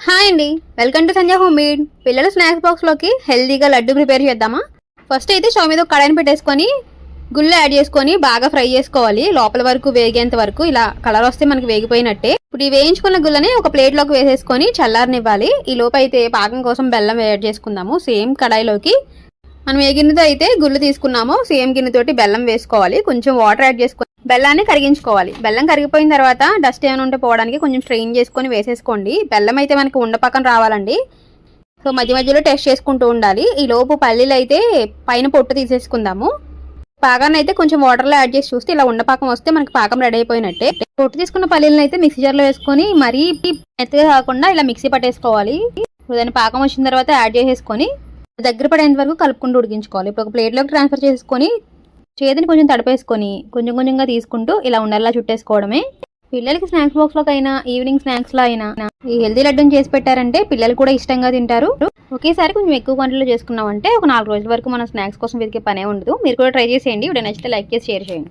Hi అండి, welcome to Sanjay home made. పిల్లల snacks బాక్స్లోకి హెల్తీగా లడ్డు ప్రిపేర్ చేద్దామా? ఫస్ట్ అయితే స్టవ్ మీద కడాయిని పెట్టేసుకొని గుళ్ళు యాడ్ చేసుకొని బాగా ఫ్రై చేసుకోవాలి. లోపల వరకు వేగేంత వరకు ఇలా కలర్ వస్తే మనకి వేగిపోయినట్టే. ఇప్పుడు ఈ వేయించుకున్న గుళ్ళని ఒక ప్లేట్లోకి వేసేసుకొని చల్లారనివ్వాలి. ఈ లోపు అయితే పాకం కోసం బెల్లం యాడ్ చేసుకుందాము. సేమ్ కడాయిలోకి మనం ఏ గిన్నెతో అయితే గుళ్ళు తీసుకున్నామో సేమ్ గిన్నెతోటి బెల్లం వేసుకోవాలి. కొంచెం వాటర్ యాడ్ చేసుకొని బెల్లాన్ని కరిగించుకోవాలి. బెల్లం కరిగిపోయిన తర్వాత డస్ట్ ఏమైనా ఉంటే పోవడానికి కొంచెం స్ట్రెయిన్ చేసుకొని వేసేసుకోండి. బెల్లం అయితే మనకి ఉండపక్కన రావాలండి. సో మధ్య మధ్యలో టెస్ట్ చేసుకుంటూ ఉండాలి. ఈ లోపు పల్లీలు అయితే పైన పొట్టు తీసేసుకుందాము. పాకాన్ని అయితే కొంచెం వాటర్లో యాడ్ చేసి చూస్తే ఇలా ఉండపాకం వస్తే మనకి పాకం రెడీ అయిపోయినట్టే. పొట్టు తీసుకున్న పల్లీలను అయితే మిక్సీ జార్లో వేసుకొని మరీ మెత్తగా కాకుండా ఇలా మిక్సీ పట్టేసుకోవాలి. దాని పాకం వచ్చిన తర్వాత యాడ్ చేసేసుకొని దగ్గర పడేంత వరకు కలుపుకుంటూ ఉడికించుకోవాలి. ఇప్పుడు ఒక ప్లేట్లోకి ట్రాన్స్ఫర్ చేసుకొని చేతిని కొంచెం తడిపేసుకొని కొంచెం కొంచెంగా తీసుకుంటూ ఇలా ఉండల్లా చుట్టేసుకోవడమే. పిల్లలకి స్నాక్స్ బాక్స్లోకి అయినా ఈవినింగ్ స్నాక్స్లో అయినా ఈ హెల్తీ లడ్డూని చేసి పెట్టారంటే పిల్లలు కూడా ఇష్టంగా తింటారు. ఒకేసారి కొంచెం ఎక్కువ క్వాంటిటీలో చేసుకున్నామంటే ఒక 4 రోజుల వరకు మన స్నాక్స్ కోసం వెతికే పనే ఉండదు. మీరు కూడా ట్రై చేసేయండి. వీడియో నచ్చితే లైక్ చేసి షేర్ చేయండి.